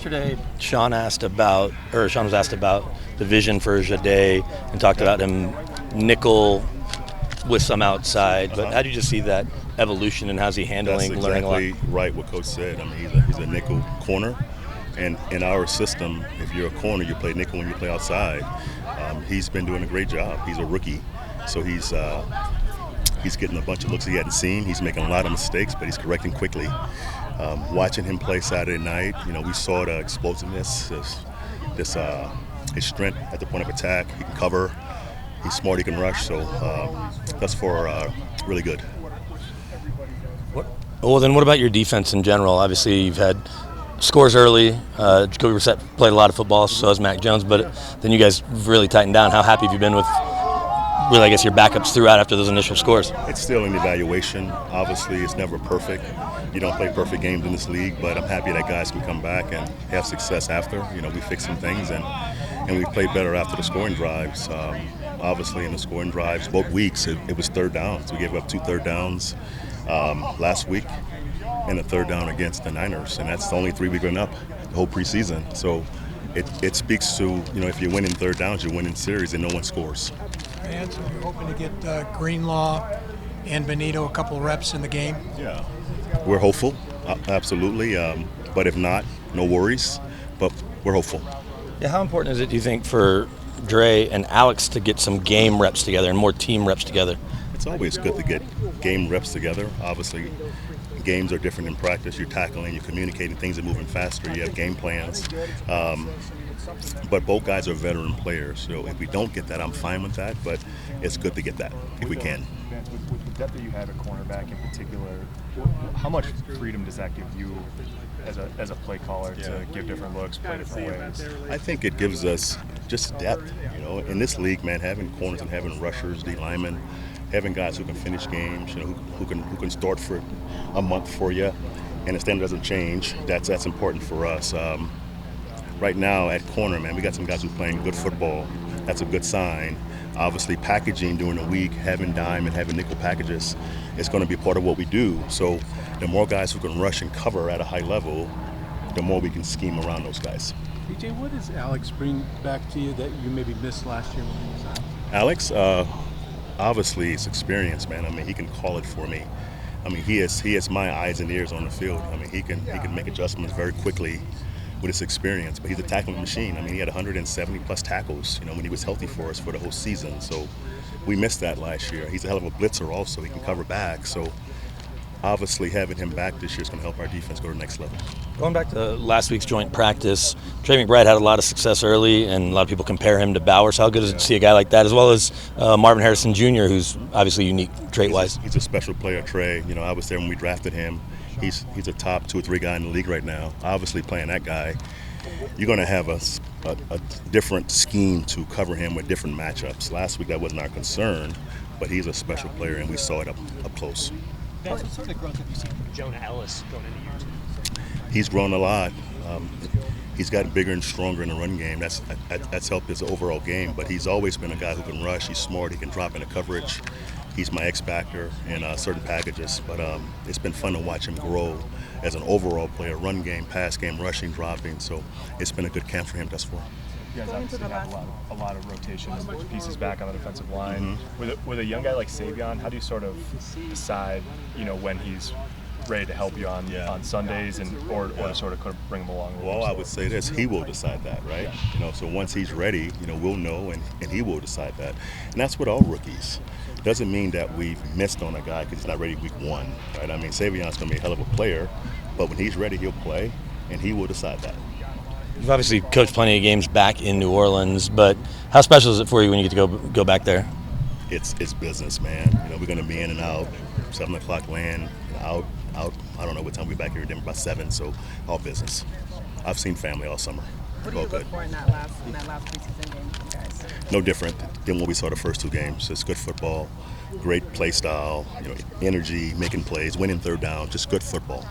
Yesterday, Sean was asked about the vision for Jade and talked about him nickel with some outside. But how do you just see that evolution and how's he handling, That's learning a lot? exactly right what Coach said. I mean, he's a nickel corner. And in our system, if you're a corner, you play nickel when you play outside. He's been doing a great job. He's a rookie. So he's getting a bunch of looks he hadn't seen. He's making a lot of mistakes, but he's correcting quickly. Watching him play Saturday night, we saw the explosiveness, his strength at the point of attack. He can cover. He's smart. He can rush. So that's really good. Well, then what about your defense in general? Obviously, you've had scores early. Jacoby Brissett played a lot of football, so has Mac Jones. But then you guys really tightened down. How happy have you been with, really, I guess, your backups throughout after those initial scores? It's still an evaluation. Obviously, it's never perfect. You don't play perfect games in this league, but I'm happy that guys can come back and have success after. We fixed some things, and we played better after the scoring drives. Obviously, in the scoring drives, both weeks, it was third downs. We gave up 2 third downs last week and a third down against the Niners, and that's the only 3 we've been up the whole preseason. So it speaks to, if you're winning third downs, you're winning series, and no one scores. Vance, are you hoping to get Greenlaw and Benito a couple of reps in the game? Yeah, we're hopeful, absolutely. But if not, no worries. But we're hopeful. Yeah, how important is it, do you think, for Dre and Alex to get some game reps together and more team reps together? It's always good to get game reps together. Obviously, games are different in practice. You're tackling, you're communicating, things are moving faster. You have game plans. But both guys are veteran players, so if we don't get that, I'm fine with that. But it's good to get that if we can. Vance, with the depth that you have at cornerback in particular, how much freedom does that give you as a play caller to give different looks, play different ways? I think it gives us just depth. In this league, man, having corners and having rushers, D linemen, having guys who can finish games, who can start for a month for you, and the standard doesn't change. That's important for us. Right now at corner, man, we got some guys who are playing good football. That's a good sign. Obviously, packaging during the week, having dime and having nickel packages, is going to be part of what we do. So the more guys who can rush and cover at a high level, the more we can scheme around those guys. BJ, what does Alex bring back to you that you maybe missed last year when he was out? Alex, obviously, his experience, man. I mean, he can call it for me. I mean, he has my eyes and ears on the field. I mean, he can make adjustments very quickly with his experience, but he's a tackling machine. I mean, he had 170-plus tackles, when he was healthy for us for the whole season. So we missed that last year. He's a hell of a blitzer also. He can cover back. So obviously having him back this year is going to help our defense go to the next level. Going back to last week's joint practice, Trey McBride had a lot of success early, and a lot of people compare him to Bowers. How good is it to see a guy like that, as well as Marvin Harrison Jr., who's obviously unique trait-wise? He's a special player, Trey. I was there when we drafted him. He's a top 2 or 3 guy in the league right now. Obviously, playing that guy, you're going to have a different scheme to cover him with different matchups. Last week, that wasn't our concern, but he's a special player, and we saw it up close. Vance, what sort of growth have you seen from Jonah Ellis going into year 2? He's grown a lot. He's gotten bigger and stronger in the run game. That's helped his overall game, but he's always been a guy who can rush. He's smart. He can drop into coverage. He's my X-factor in certain packages, but it's been fun to watch him grow as an overall player, run game, pass game, rushing, dropping. So it's been a good camp for him thus far. You guys obviously have a lot of rotation pieces back on the defensive line. With a young guy like Savion, how do you sort of decide, when he's ready to help you on Sundays or to sort of bring him along? Well, I would say this: he will decide that, right? So once he's ready, we'll know, and he will decide that. And that's with all rookies. Doesn't mean that we've missed on a guy because he's not ready week 1, right? I mean, Savion's going to be a hell of a player, but when he's ready, he'll play, and he will decide that. You've obviously coached plenty of games back in New Orleans, but how special is it for you when you get to go back there? It's business, man. We're going to be in and out, 7 o'clock land, out. I don't know what time we're back here in Denver, about 7, so all business. I've seen family all summer. What do you look for in that last preseason game for you guys? No different than what we saw the first 2 games. It's good football, great play style, energy, making plays, winning third down, just good football.